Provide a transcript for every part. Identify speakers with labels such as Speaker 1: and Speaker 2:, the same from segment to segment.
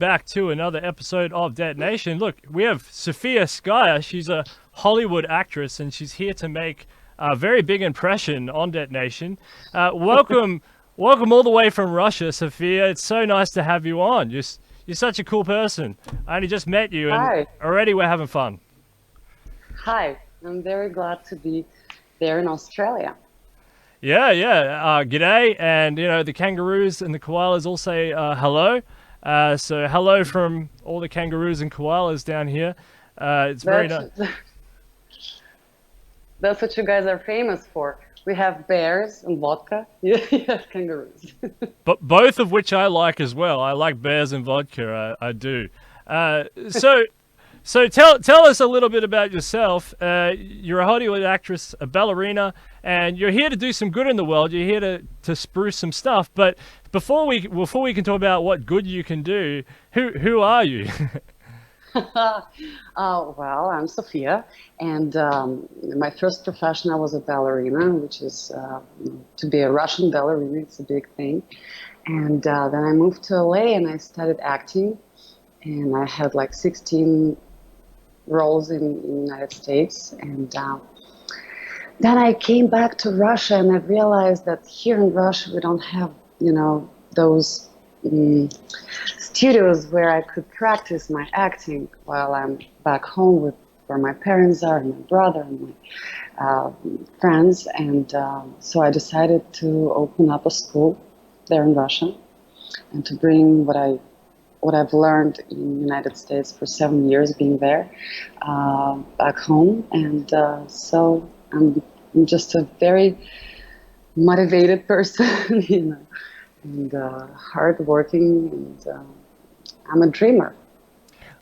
Speaker 1: back to another episode of Detonation. Look, we have Sofya Skya. She's a Hollywood actress, and she's here to make a very big impression on Detonation. Welcome, welcome all the way from Russia, Sofya. It's so nice to have you on. You're such a cool person. I only just met you, and
Speaker 2: Hi.
Speaker 1: already we're having fun.
Speaker 2: Hi. I'm very glad to be there in Australia.
Speaker 1: Yeah, yeah. G'day, and the kangaroos and the koalas all say hello. So hello from all the kangaroos and koalas down here. It's very
Speaker 2: That's
Speaker 1: nice.
Speaker 2: that's what you guys are famous for. We have bears and vodka. You have kangaroos.
Speaker 1: But both of which I like as well. I like bears and vodka. I do. So tell us a little bit about yourself. You're a Hollywood actress, a ballerina, and you're here to do some good in the world. You're here to spruce some stuff. But before we can talk about what good you can do, who are you?
Speaker 2: Well, I'm Sofya, and my first profession I was a ballerina, which is to be a Russian ballerina. It's a big thing. And then I moved to LA and I studied acting, and I had like 16 roles in the United States. And then I came back to Russia and I realized that here in Russia we don't have, those studios where I could practice my acting while I'm back home with where my parents are and my brother and my friends. And so I decided to open up a school there in Russia and to bring what I've learned in the United States for 7 years being there back home. And so I'm just a very motivated person, and hardworking, and I'm a dreamer.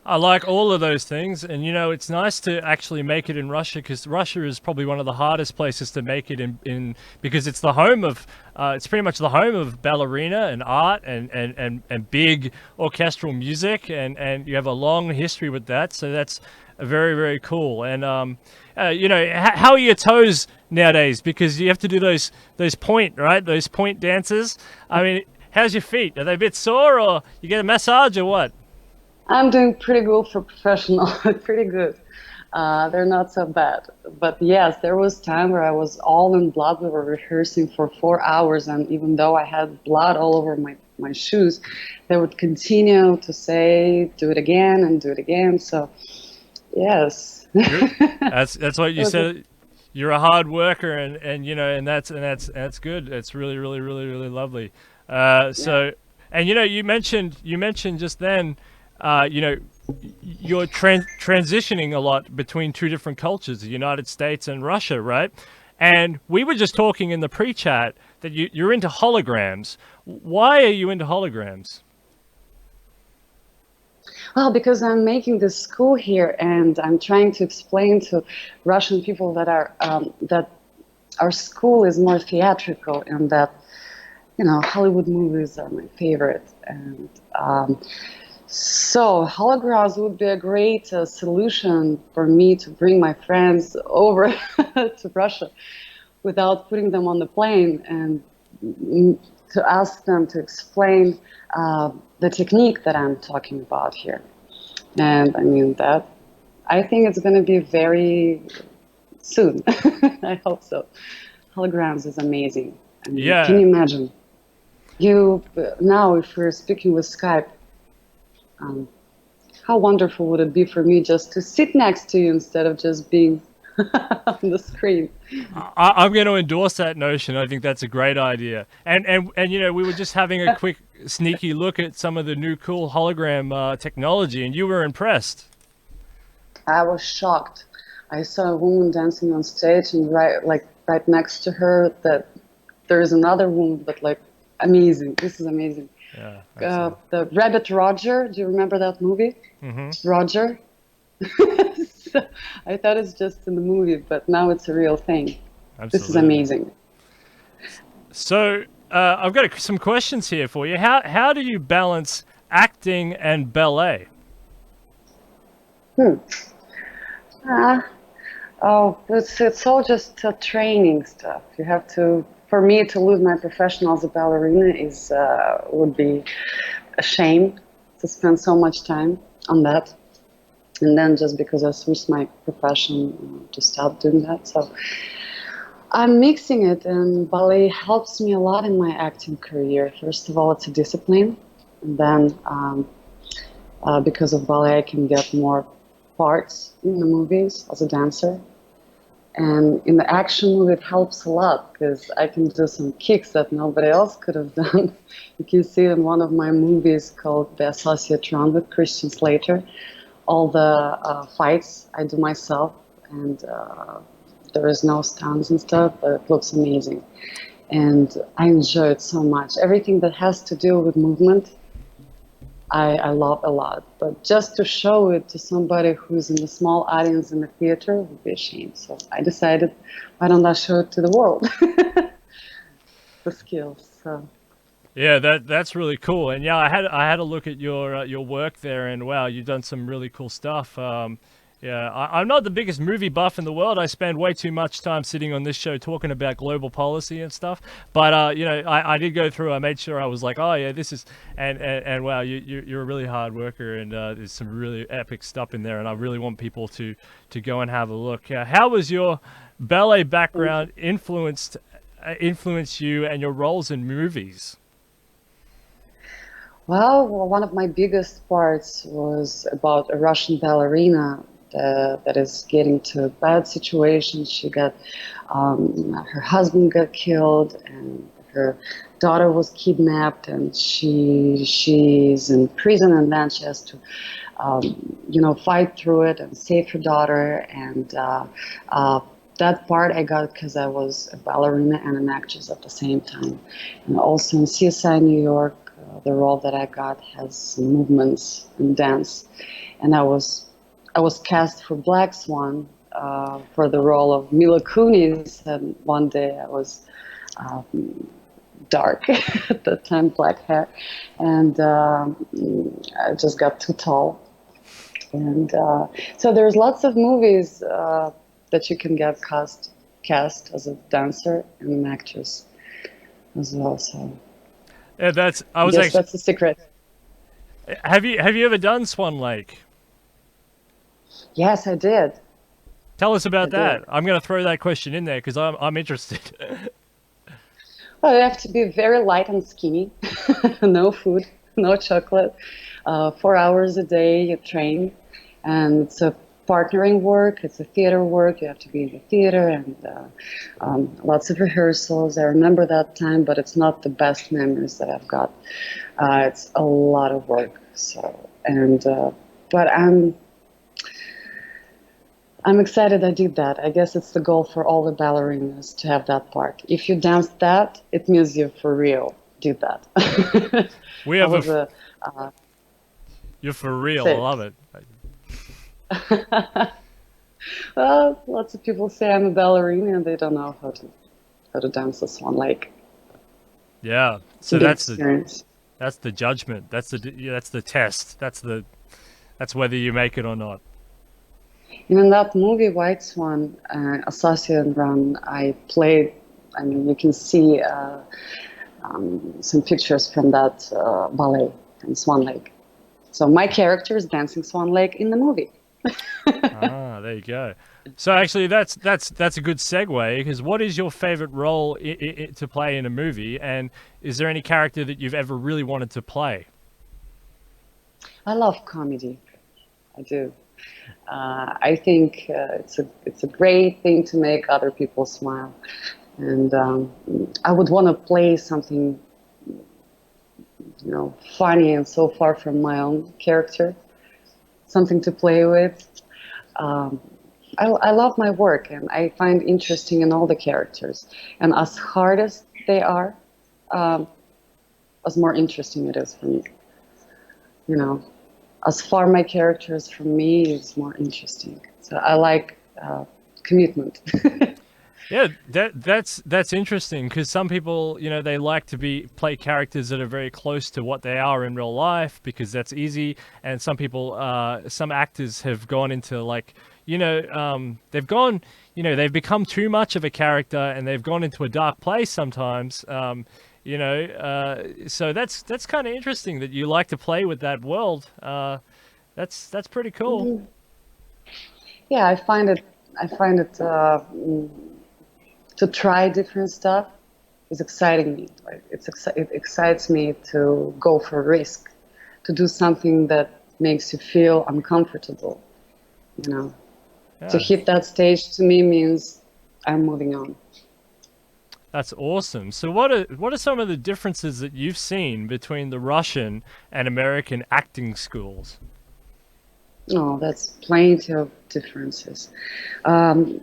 Speaker 1: I like all of those things, and it's nice to actually make it in Russia because Russia is probably one of the hardest places to make it in because it's the home of it's pretty much the home of ballerina and art and big orchestral music, and you have a long history with that, so that's very, very cool. And how are your toes nowadays? Because you have to do those those point dances. I mean, how's your feet? Are they a bit sore, or you get a massage, or what?
Speaker 2: I'm doing pretty good for professional, pretty good. They're not so bad. But yes, there was time where I was all in blood. We were rehearsing for 4 hours, and even though I had blood all over my shoes, they would continue to say, do it again and do it again. So, yes.
Speaker 1: You're, that's what
Speaker 2: It
Speaker 1: you
Speaker 2: was a,
Speaker 1: said. You're a hard worker, and that's good. It's really, really, really, really lovely.
Speaker 2: yeah.
Speaker 1: And you mentioned just then, you know, you're transitioning a lot between two different cultures, the United States and Russia, right? And we were just talking in the pre-chat that you're into holograms. Why are you into holograms?
Speaker 2: Well, because I'm making this school here, and I'm trying to explain to Russian people that our school is more theatrical, and that Hollywood movies are my favorite, and so holograms would be a great solution for me to bring my friends over to Russia without putting them on the plane, and to ask them to explain the technique that I'm talking about here. And I mean that I think it's going to be very soon. I hope so. Holograms is amazing. I mean, can
Speaker 1: Yeah.
Speaker 2: you imagine? You now, if we're speaking with Skype, um, how wonderful would it be for me just to sit next to you instead of just being on the screen?
Speaker 1: I'm going to endorse that notion. I think that's a great idea. And we were just having a quick sneaky look at some of the new cool hologram technology, and you were impressed.
Speaker 2: I was shocked. I saw a woman dancing on stage, and right next to her, that there is another woman, but like amazing. This is amazing.
Speaker 1: Yeah, absolutely.
Speaker 2: The Rabbit Roger. Do you remember that movie?
Speaker 1: Hmm.
Speaker 2: Roger. So, I thought it's just in the movie, but now it's a real thing. This is
Speaker 1: Absolutely.
Speaker 2: amazing.
Speaker 1: So I've got some questions here for you. How do you balance acting and ballet?
Speaker 2: Hmm. Ah, oh, it's all just training stuff. You have to. For me to lose my professional as a ballerina is would be a shame. to spend so much time on that. And then just because I switched my profession to stop doing that. So I'm mixing it, and ballet helps me a lot in my acting career. First of all, it's a discipline. And then because of ballet, I can get more parts in the movies as a dancer. And in the action movie, it helps a lot because I can do some kicks that nobody else could have done. You can see in one of my movies called The Associate Run with Christian Slater, all the fights I do myself, and there is no stunts and stuff, but it looks amazing. And I enjoy it so much. Everything that has to do with movement, I love a lot. But just to show it to somebody who's in a small audience in the theater would be a shame. So I decided, why don't I show it to the world? The skills. So.
Speaker 1: Yeah, that's really cool. And yeah, I had a look at your work there, and wow, you've done some really cool stuff. Yeah, I'm not the biggest movie buff in the world. I spend way too much time sitting on this show talking about global policy and stuff. But you know, I did go through. I made sure I was like, oh yeah, this is and wow, you're a really hard worker, and there's some really epic stuff in there. And I really want people to go and have a look. How was your ballet background influence you and your roles in movies?
Speaker 2: Well, one of my biggest parts was about a Russian ballerina that is getting to a bad situation. She got, her husband got killed, and her daughter was kidnapped, and she's in prison, and then she has to, you know, fight through it and save her daughter. And that part I got because I was a ballerina and an actress at the same time. And also in CSI New York, the role that I got has movements and dance, and I was cast for Black Swan for the role of Mila Kunis, and one day I was dark at that time, black hair, and I just got too tall, and so there's lots of movies that you can get cast as a dancer and an actress as well. So.
Speaker 1: Yeah, that's
Speaker 2: the secret.
Speaker 1: Have you ever done Swan Lake?
Speaker 2: Yes, I did.
Speaker 1: Tell us about that. I'm going to throw that question in there because I'm interested.
Speaker 2: Well, you have to be very light and skinny. No food, no chocolate. 4 hours a day you train, and it's a partnering work. It's a theater work. You have to be in the theater, and lots of rehearsals. I remember that time, but it's not the best memories that I've got. It's a lot of work. So, and but I'm excited I did that. I guess it's the goal for all the ballerinas to have that part. If you dance that, it means you for real did that.
Speaker 1: We have you're for real. I love it.
Speaker 2: Well, lots of people say I'm a ballerina and they don't know how to dance a Swan Lake.
Speaker 1: Yeah, so that's
Speaker 2: experience.
Speaker 1: That's the judgment. That's the test. That's whether you make it or not.
Speaker 2: And in that movie, White Swan, Associate Run, I played. I mean, you can see some pictures from that ballet from Swan Lake. So my character is dancing Swan Lake in the movie.
Speaker 1: There you go. So actually, that's a good segue, because what is your favorite role to play in a movie, and is there any character that you've ever really wanted to play?
Speaker 2: I love comedy. I do. I think it's a great thing to make other people smile, and I would want to play something, you know, funny and so far from my own character. Something to play with. I love my work, and I find interesting in all the characters. And as hard as they are, as more interesting it is for me. You know, as far my character is from me, it's more interesting. So I like commitment.
Speaker 1: Yeah, that's interesting, because some people, you know, they like to play characters that are very close to what they are in real life, because that's easy. And some people, some actors have gone into, like, you know, they've become too much of a character, and they've gone into a dark place sometimes. you know. So that's kind of interesting that you like to play with that world. That's pretty cool.
Speaker 2: Mhm. Yeah, I find it to try different stuff is exciting me. Like it excites me to go for risk, to do something that makes you feel uncomfortable. You know, to
Speaker 1: Yeah,
Speaker 2: hit that stage to me means I'm moving on.
Speaker 1: that's awesome. So what are some of the differences that you've seen between the Russian and American acting schools?
Speaker 2: Oh, that's plenty of differences. Um,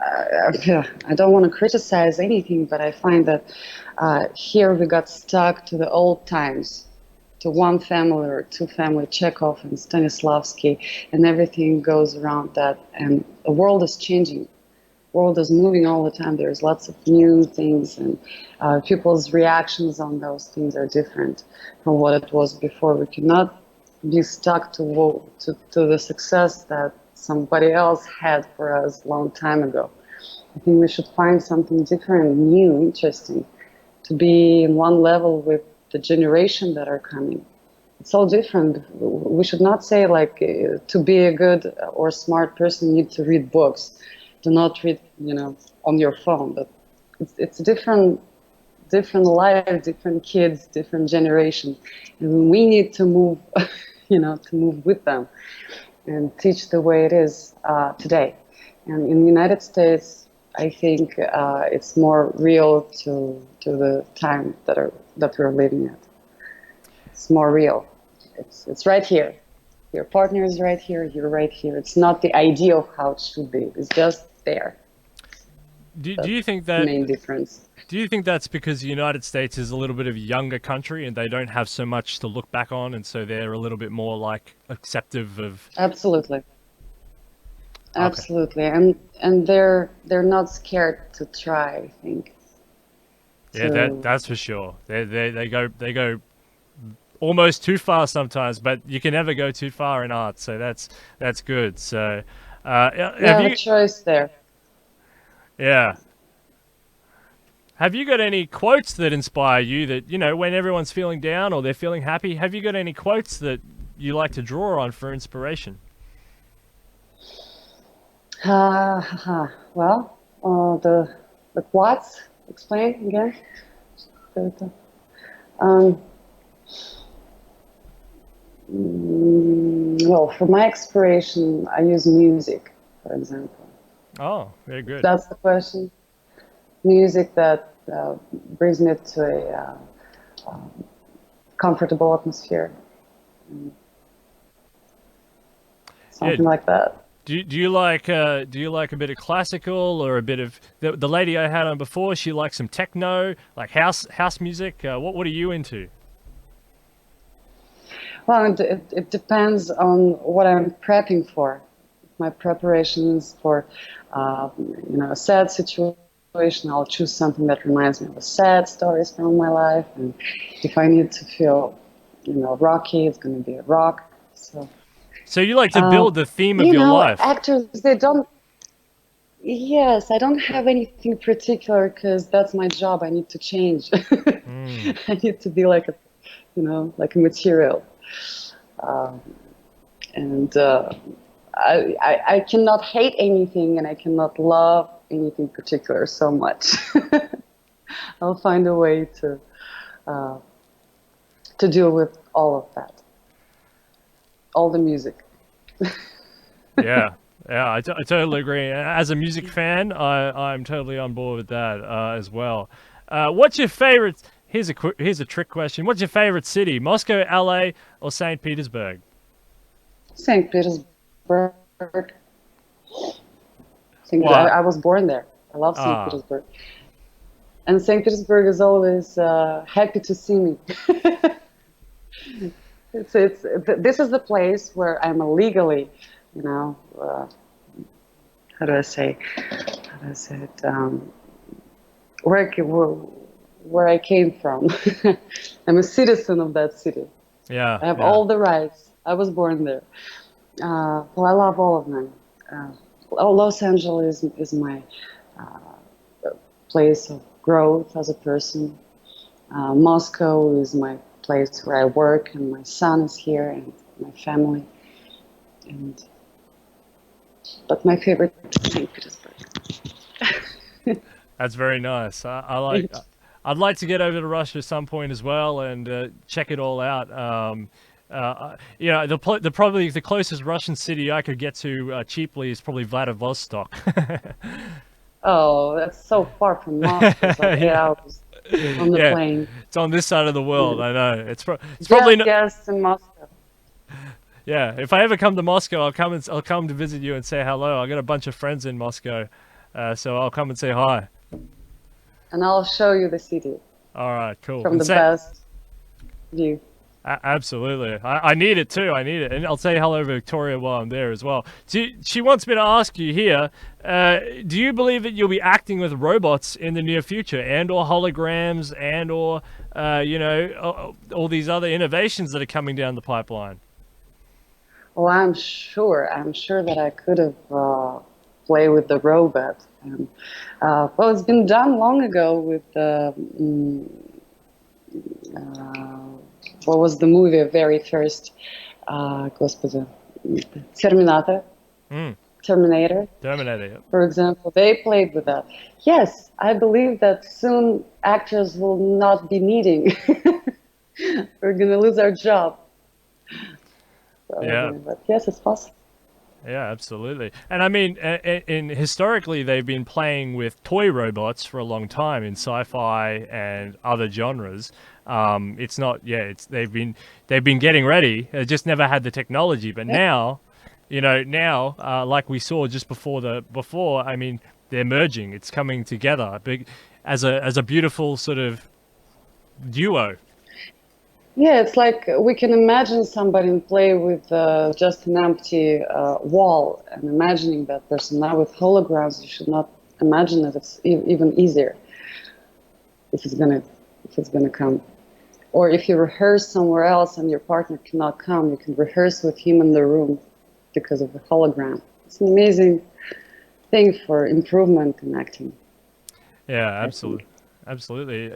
Speaker 2: I don't want to criticize anything, but I find that here we got stuck to the old times, to one family or two family, Chekhov and Stanislavski, and everything goes around that. And the world is changing. World is moving all the time. There's lots of new things, and people's reactions on those things are different from what it was before. We cannot be stuck to the success that somebody else had for us a long time ago. I think we should find something different, new, interesting, to be in one level with the generation that are coming. It's all different. We should not say like to be a good or smart person you need to read books. Do not read, on your phone. But it's a different life, different kids, different generation, and we need to move, to move with them and teach the way it is today. And in the United States, I think it's more real to the time that we're living at. It's more real. It's right here. Your partner is right here. You're right here. It's not the idea of how it should be. It's just there.
Speaker 1: Do you
Speaker 2: That's
Speaker 1: think
Speaker 2: the
Speaker 1: that
Speaker 2: main difference.
Speaker 1: Do you think that's because the United States is a little bit of a younger country and they don't have so much to look back on, and so they're a little bit more like acceptive of?
Speaker 2: Absolutely.
Speaker 1: Okay,
Speaker 2: Absolutely. And they're not scared to try, I think.
Speaker 1: yeah, that
Speaker 2: To
Speaker 1: that's for sure. They go almost too far sometimes, but you can never go too far in art, so that's good. So,
Speaker 2: You
Speaker 1: have
Speaker 2: have a
Speaker 1: you?
Speaker 2: choice there.
Speaker 1: Yeah. Have you got any quotes that inspire you that, when everyone's feeling down or they're feeling happy, have you got any quotes that you like to draw on for inspiration?
Speaker 2: Well, the quads, explain again. Um, well, for my inspiration, I use music, for example.
Speaker 1: Oh, very
Speaker 2: If
Speaker 1: good.
Speaker 2: that's the question. Music that brings me to a comfortable atmosphere,
Speaker 1: Yeah.
Speaker 2: something like that.
Speaker 1: Do you like a bit of classical or a bit of the lady I had on before? She likes some techno, like house music. What are you into?
Speaker 2: Well, it depends on what I'm prepping for. My preparation is for, a sad situation. I'll choose something that reminds me of a sad stories from my life. And if I need to feel, rocky, it's going to be a rock. So,
Speaker 1: So you like to
Speaker 2: uh,
Speaker 1: build the theme of your life.
Speaker 2: actors, they don't. Yes, I don't have anything particular because that's my job. I need to change.
Speaker 1: Mm.
Speaker 2: I need to be like like a material. Um, and I cannot hate anything and I cannot love anything particular so much. I'll find a way uh, to deal with all of that, all the music.
Speaker 1: Yeah, yeah, I totally agree. As a music fan, I'm totally on board with that as well. What's your favorite? Here's a trick question. What's your favorite city? Moscow, LA, or St. Petersburg?
Speaker 2: St. Petersburg.
Speaker 1: What?
Speaker 2: I was born there. I love St.
Speaker 1: Ah,
Speaker 2: Petersburg. And St. Petersburg is always happy to see me. This is the place where I'm illegally, how do I say, it, where I came from. I'm a citizen of that city.
Speaker 1: yeah,
Speaker 2: I have
Speaker 1: yeah.
Speaker 2: all the rights. I was born there. Well, I love all of them. Los Angeles is my place of growth as a person. Moscow is my place where I work, and my son is here, and my family. And but my favorite is St. Petersburg.
Speaker 1: That's very nice. I like. I'd like to get over to Russia at some point as well and check it all out. You know, probably the closest Russian city I could get to cheaply is probably Vladivostok.
Speaker 2: Oh, that's so far from Moscow. It's like 8 hours on the
Speaker 1: Yeah,
Speaker 2: plane.
Speaker 1: it's on this side of the world.
Speaker 2: Yeah.
Speaker 1: I know. It's probably not.
Speaker 2: Yes, in Moscow.
Speaker 1: Yeah, if I ever come to Moscow, I'll come to visit you and say hello. I got a bunch of friends in Moscow, so I'll come and say hi.
Speaker 2: And I'll show you the city
Speaker 1: All right, cool.
Speaker 2: from the best view.
Speaker 1: Absolutely. I need it too. I need it. And I'll say hello to Victoria while I'm there as well. She wants me to ask you here, do you believe that you'll be acting with robots in the near future and or holograms and or, you know, all these other innovations that are coming down the pipeline?
Speaker 2: Oh, I'm sure. I'm sure that I could have played with the robot. Well, it's been done long ago with what was the movie very first? Господи, Terminator. Terminator.
Speaker 1: Terminator. Yep.
Speaker 2: For example, they played with that. Yes, I believe that soon actors will not be needing. We're gonna lose our job. So,
Speaker 1: Yeah.
Speaker 2: but yes, it's possible.
Speaker 1: Yeah, absolutely. And I mean, historically, they've been playing with toy robots for a long time in sci-fi and other genres. It's not, yeah, they've been getting ready. They just never had the technology. But now, you know, like we saw just before, I mean, they're merging. It's coming together, as a beautiful sort of duo.
Speaker 2: Yeah, it's like we can imagine somebody and play with just an empty wall and imagining that person. Now with holograms, you should not imagine that it's even easier if it's gonna come. Or if you rehearse somewhere else and your partner cannot come, you can rehearse with him in the room because of the hologram. It's an amazing thing for improvement in acting.
Speaker 1: Yeah, absolutely. Absolutely.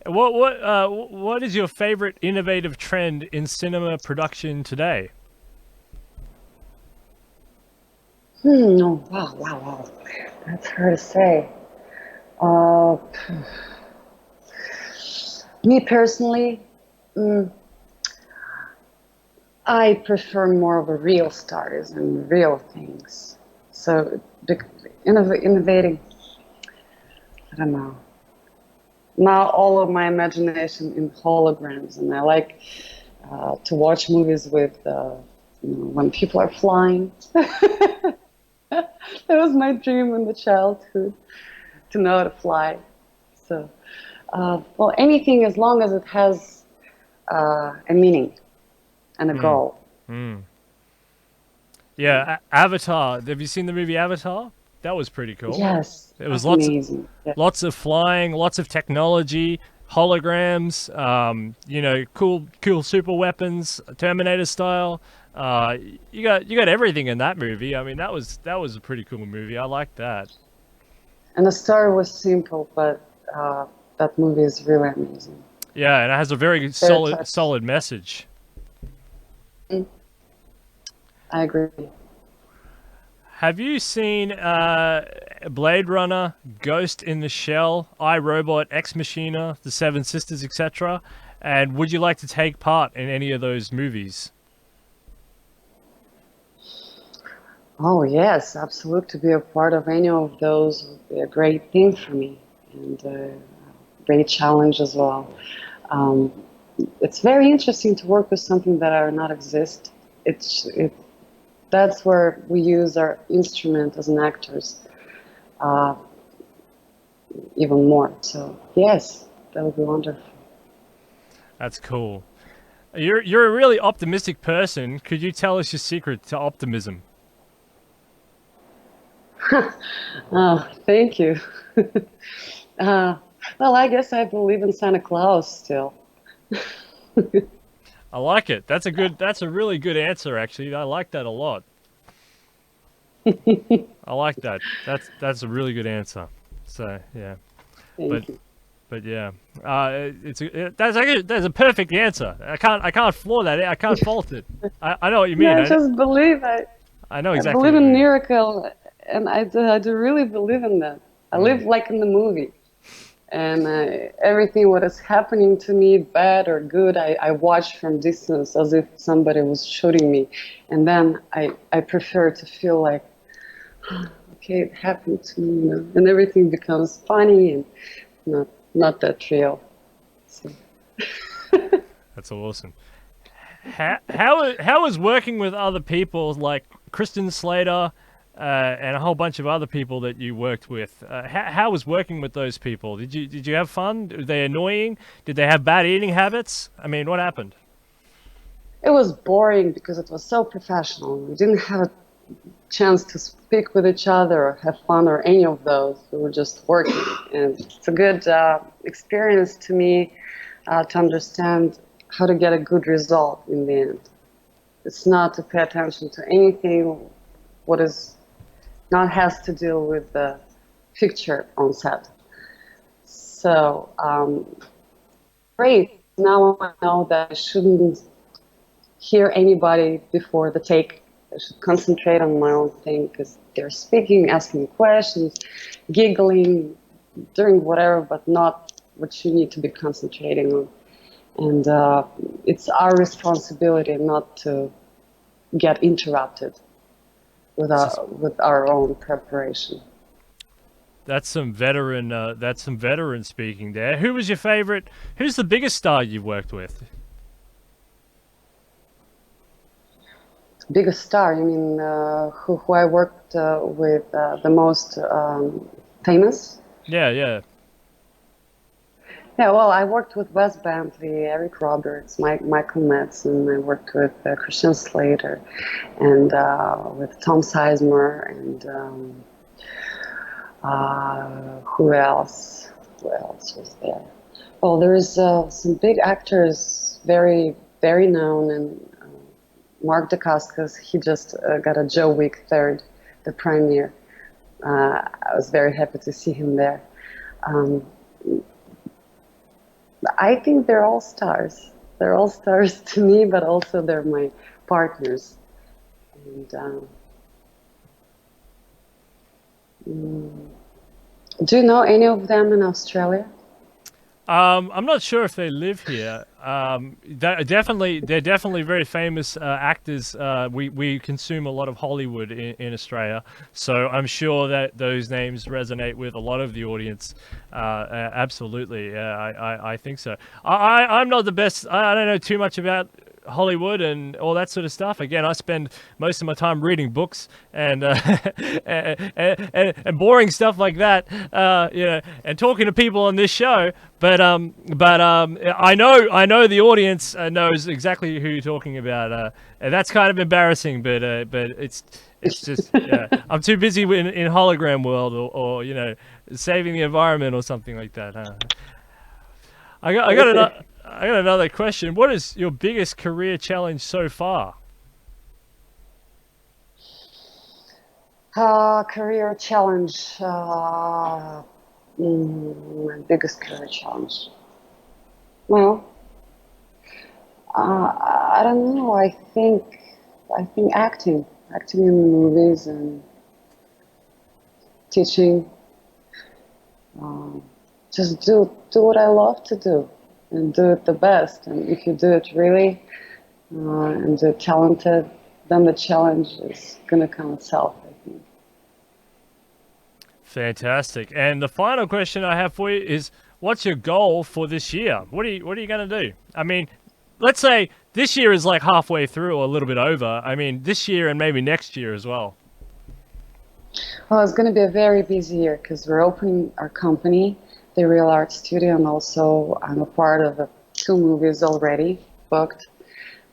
Speaker 1: What is your favorite innovative trend in cinema production today?
Speaker 2: Oh, wow. That's hard to say. Me personally, I prefer more of a real stars and real things. So innovating, I don't know. Now all of my imagination in holograms, and I like to watch movies with when people are flying. That was my dream in the childhood, to know how to fly. So, well, anything as long as it has a meaning and a goal.
Speaker 1: Yeah, Avatar. Have you seen the movie Avatar? That was pretty cool.
Speaker 2: Yes,
Speaker 1: it was
Speaker 2: amazing.
Speaker 1: Lots of flying, lots of technology, holograms. You know, cool super weapons, Terminator style. You got everything in that movie. I mean, that was a pretty cool movie. I like that.
Speaker 2: And the story was simple, but that movie is really amazing.
Speaker 1: Yeah, and it has a very solid message.
Speaker 2: I agree.
Speaker 1: Have you seen Blade Runner, Ghost in the Shell, I, Robot, Ex Machina, The Seven Sisters, etc.? And would you like to take part in any of those movies?
Speaker 2: Oh yes, absolutely. To be a part of any of those would be a great thing for me, and a great challenge as well. It's very interesting to work with something that are not exist. That's where we use our instrument as an actors even more. So yes, that would be wonderful.
Speaker 1: That's cool. You're a really optimistic person. Could you tell us your secret to optimism?
Speaker 2: Oh, thank you. Well, I guess I believe in Santa Claus still.
Speaker 1: I like it. That's a really good answer, actually. I like that a lot. I like that. That's a really good answer. So yeah.
Speaker 2: Thank you.
Speaker 1: but yeah, that's a perfect answer. I can't flaw that. I can't fault it. I know what you mean.
Speaker 2: Yeah, I just believe
Speaker 1: I know
Speaker 2: I
Speaker 1: exactly
Speaker 2: believe
Speaker 1: what you
Speaker 2: in
Speaker 1: mean.
Speaker 2: miracle, and I do really believe in that. I live like in the movie, and everything what is happening to me, bad or good, I watch from distance as if somebody was shooting me, and then I prefer to feel like, okay, it happened to me, you know, and everything becomes funny and not that real. So.
Speaker 1: That's awesome. How is working with other people like Kristen Slater and a whole bunch of other people that you worked with? How was working with those people? Did you have fun? Were they annoying? Did they have bad eating habits? I mean, what happened?
Speaker 2: It was boring because it was so professional. We didn't have a chance to speak with each other or have fun or any of those. We were just working. And it's a good experience to me to understand how to get a good result in the end. It's not to pay attention to anything what is not has to do with the picture on set. So great. Now I know that I shouldn't hear anybody before the take. I should concentrate on my own thing because they're speaking, asking questions, giggling, doing whatever, but not what you need to be concentrating on. And it's our responsibility not to get interrupted with our own preparation.
Speaker 1: That's some veteran. That's some veteran speaking there. Who was your favorite? Who's the biggest star you've worked with?
Speaker 2: Biggest star? You mean who I worked with the most famous?
Speaker 1: Yeah, yeah.
Speaker 2: Yeah, well, I worked with Wes Bentley, Eric Roberts, Michael Madsen. I worked with Christian Slater, and with Tom Sizemore, and who else? Who else was there? Well, there's some big actors, very known, and Mark Dacascos. He just got a Joe Wick third, the premiere. I was very happy to see him there. I think they're all stars. They're all stars to me, but also they're my partners. And do you know any of them in Australia?
Speaker 1: I'm not sure if they live here. They're definitely very famous actors. We consume a lot of Hollywood in Australia, so I'm sure that those names resonate with a lot of the audience. Absolutely, yeah, I think so. I'm not the best. I don't know too much about Hollywood and all that sort of stuff. Again, I spend most of my time reading books and and boring stuff like that, you know, and talking to people on this show. But I know the audience knows exactly who you're talking about, and that's kind of embarrassing. But it's just yeah, I'm too busy in hologram world or you know saving the environment or something like that. I got another question. What is your biggest career challenge so far?
Speaker 2: Career challenge. My biggest career challenge. Well, I don't know. I think acting in movies and teaching. Just do what I love to do, and do it the best. And if you do it really and do it talented, then the challenge is gonna come itself, I think.
Speaker 1: Fantastic. And the final question I have for you is, what's your goal for this year? What are you going to do? I mean, let's say this year is like halfway through or a little bit over. I mean, this year and maybe next year as well.
Speaker 2: Well, it's going to be a very busy year because we're opening our company, the Real Art Studio, and also I'm a part of 2 movies already booked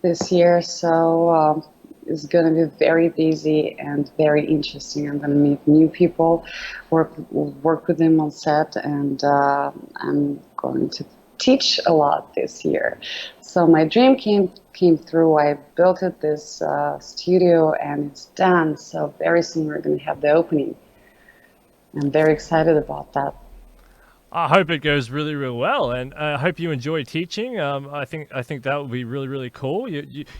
Speaker 2: this year. So it's going to be very busy and very interesting. I'm going to meet new people, work with them on set, and I'm going to teach a lot this year. So my dream came through. I built this studio and it's done. So very soon we're going to have the opening. I'm very excited about that.
Speaker 1: I hope it goes really, really well, and I hope you enjoy teaching. I think that would be really, really cool.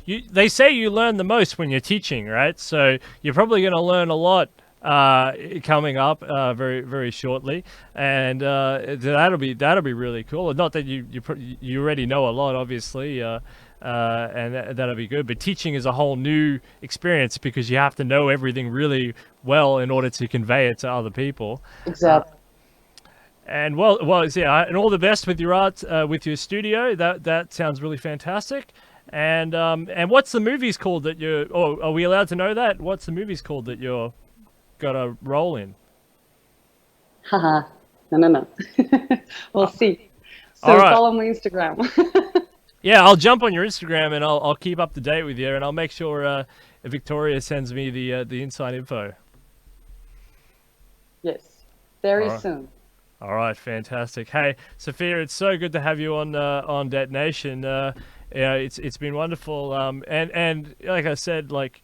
Speaker 1: They say you learn the most when you're teaching, right? So you're probably going to learn a lot coming up very, very shortly, and that'll be really cool. Not that you already know a lot, obviously. And that'll be good. But teaching is a whole new experience because you have to know everything really well in order to convey it to other people.
Speaker 2: Exactly.
Speaker 1: And yeah, and all the best with your art, with your studio. That sounds really fantastic. And what's the movies called that you're? Oh, are we allowed to know that? What's the movies called that you're got a role in?
Speaker 2: Haha. No. We'll see. So
Speaker 1: all right.
Speaker 2: follow my Instagram.
Speaker 1: Yeah, I'll jump on your Instagram and I'll keep up to date with you, and I'll make sure Victoria sends me the inside info.
Speaker 2: Yes, very
Speaker 1: All right.
Speaker 2: soon.
Speaker 1: All right, fantastic. Hey, Sofya, it's so good to have you on Detonation. Yeah, it's been wonderful. And like I said, like,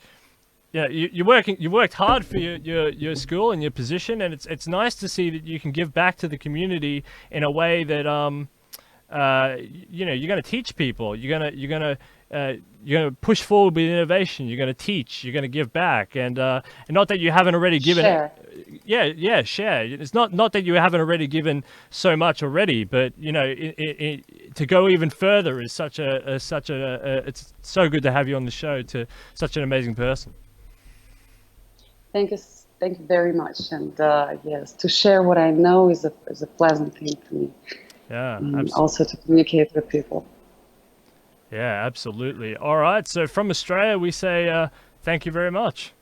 Speaker 1: yeah, you worked hard for your school and your position, and it's nice to see that you can give back to the community in a way that you're going to teach people. You're gonna push forward with innovation. You're going to teach. You're going to give back, and not that you haven't already given.
Speaker 2: Share.
Speaker 1: Yeah, share. It's not that you haven't already given so much already, but to go even further is such a it's so good to have you on the show. To such an amazing person.
Speaker 2: Thank you very much. And yes, to share what I know is a pleasant thing for me.
Speaker 1: Yeah,
Speaker 2: and also to communicate with people.
Speaker 1: Yeah, absolutely. All right. So from Australia, we say thank you very much.